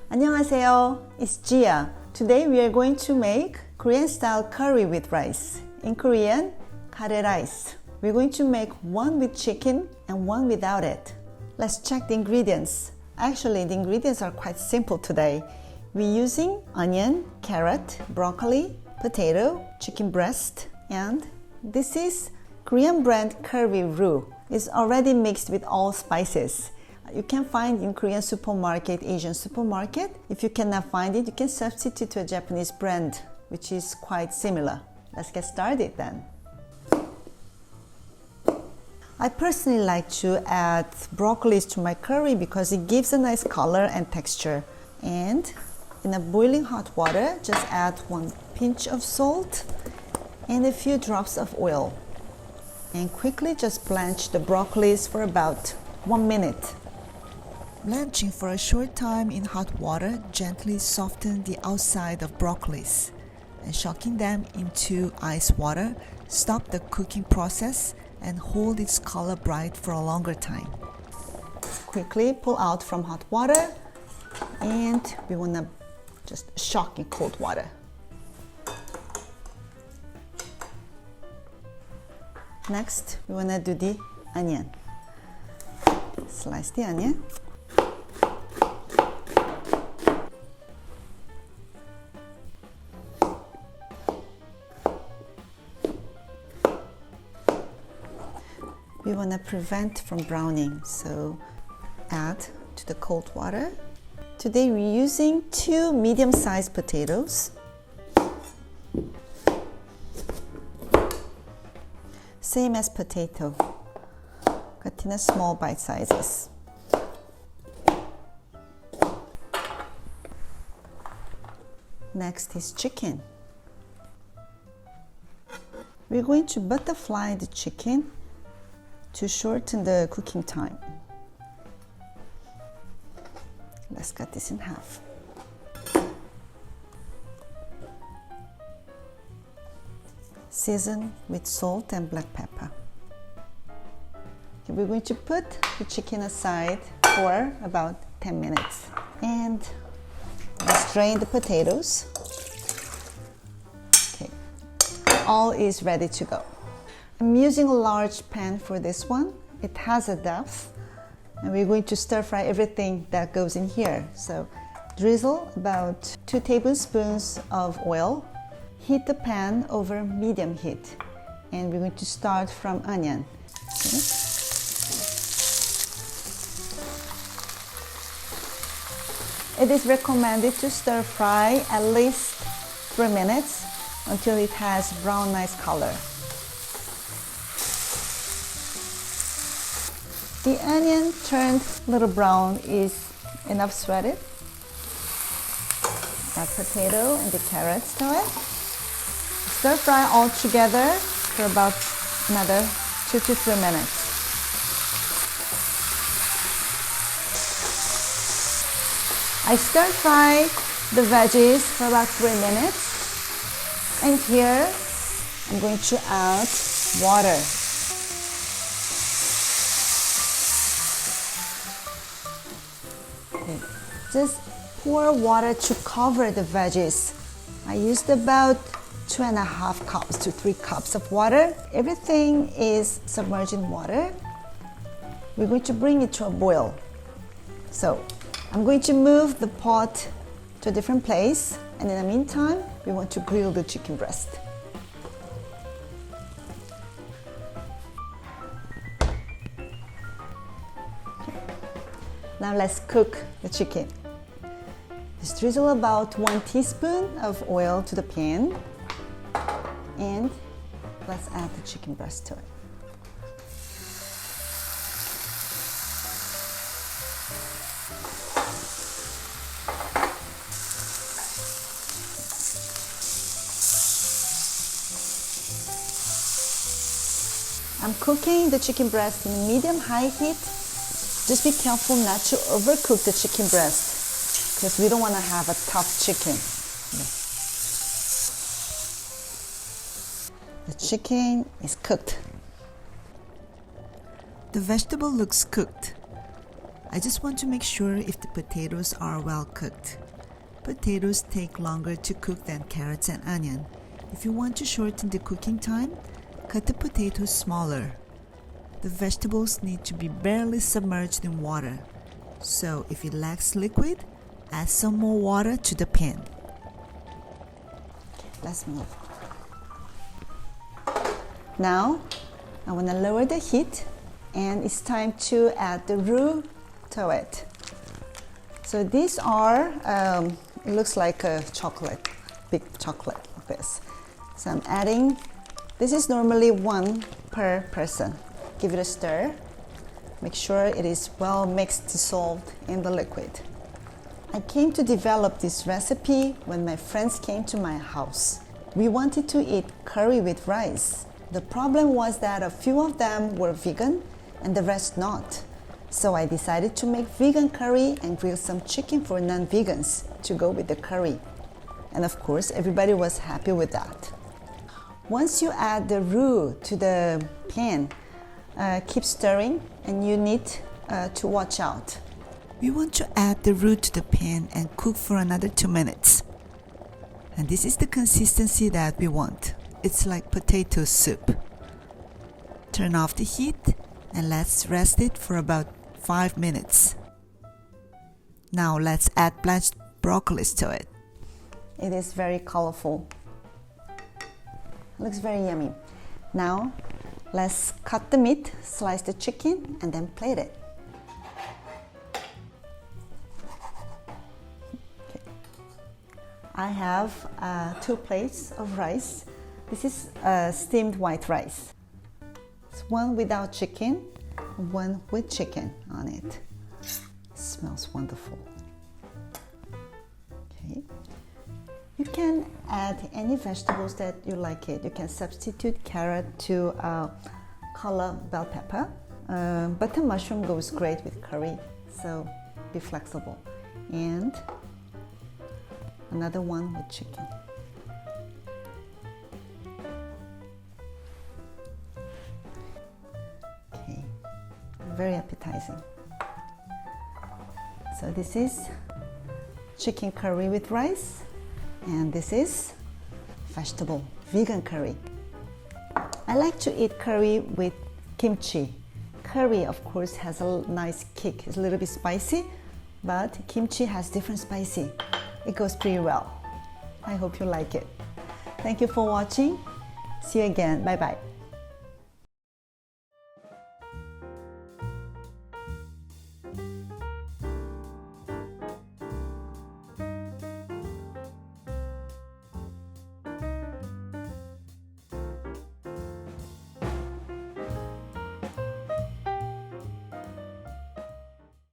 안녕하세요, it's Jia. Today we are going to make Korean style curry with rice. In Korean, kare rice. We're going to make one with chicken and one without it. Let's check the ingredients. Actually, the ingredients are quite simple today. We're using onion, carrot, broccoli, potato, chicken breast, and this is Korean brand curry roux. It's already mixed with all spices. You can find in Korean supermarket, Asian supermarket. If you cannot find it, you can substitute to a Japanese brand, which is quite similar. Let's get started then. I personally like to add broccoli to my curry because it gives a nice color and texture. And in a boiling hot water, just add 1 pinch of salt and a few drops of oil. And quickly just blanch the broccolis for about 1 minute. Blanching for a short time in hot water gently softens the outside of broccolis, and shocking them into ice water stop the cooking process and hold its color bright for a longer time. Quickly pull out from hot water, and we want to just shock in cold water. Next, we want to do the onion. Slice the onion. We want to prevent from browning, so add to the cold water. Today we're using 2 medium-sized potatoes. Same as potato, cut in a small bite sizes. Next is chicken. We're going to butterfly the chicken to shorten the cooking time. Let's cut this in half. Season with salt and black pepper. Okay, we're going to put the chicken aside for about 10 minutes. And let's drain the potatoes. Okay, all is ready to go. I'm using a large pan for this one. It has a depth, and we're going to stir fry everything that goes in here. So drizzle about 2 tablespoons of oil. Heat the pan over medium heat, and we're going to start from onion. Okay. It is recommended to stir fry at least 3 minutes until it has brown nice color. The onion turned a little brown is enough sweated. Add potato and the carrots to it. Stir fry all together for about another 2 to 3 minutes. I stir fry the veggies for about 3 minutes. And here I'm going to add water. Just pour water to cover the veggies. I used about 2.5 cups to 3 cups of water. Everything is submerged in water. We're going to bring it to a boil. So I'm going to move the pot to a different place, and in the meantime, we want to grill the chicken breast. Now let's cook the chicken. Just drizzle about 1 teaspoon of oil to the pan, and let's add the chicken breast to it. I'm cooking the chicken breast in medium-high heat. Just be careful not to overcook the chicken breast because we don't want to have a tough chicken. The chicken is cooked. The vegetable looks cooked. I just want to make sure if the potatoes are well cooked. Potatoes take longer to cook than carrots and onion. If you want to shorten the cooking time, cut the potatoes smaller. The vegetables need to be barely submerged in water. So if it lacks liquid, add some more water to the pan. Let's move. Now, I want to lower the heat and it's time to add the roux to it. So these are, it looks like a chocolate, big chocolate like this. So I'm adding, this is normally 1 per person. Give it a stir. Make sure it is well mixed, dissolved in the liquid. I came to develop this recipe when my friends came to my house. We wanted to eat curry with rice. The problem was that a few of them were vegan and the rest not. So I decided to make vegan curry and grill some chicken for non-vegans to go with the curry. And of course, everybody was happy with that. Once you add the roux to the pan, keep stirring and you need to watch out. We want to add the roux to the pan and cook for another 2 minutes. And this is the consistency that we want. It's like potato soup. Turn off the heat and let's rest it for about 5 minutes. Now let's add blanched broccoli to it. It is very colorful. Looks very yummy. Now let's cut the meat, slice the chicken, and then plate it. Okay. I have 2 plates of rice. This is steamed white rice. It's one without chicken, one with chicken on it. Smells wonderful. Okay. You can add any vegetables that you like it. You can substitute carrot to color bell pepper. Button mushroom goes great with curry, so be flexible. And another one with chicken. Okay, very appetizing. So this is chicken curry with rice. And this is vegetable vegan curry. I like to eat curry with kimchi. Curry, of course, has a nice kick. It's a little bit spicy, but kimchi has different spicy. It goes pretty well. I hope you like it. Thank you for watching. See you again. Bye-bye.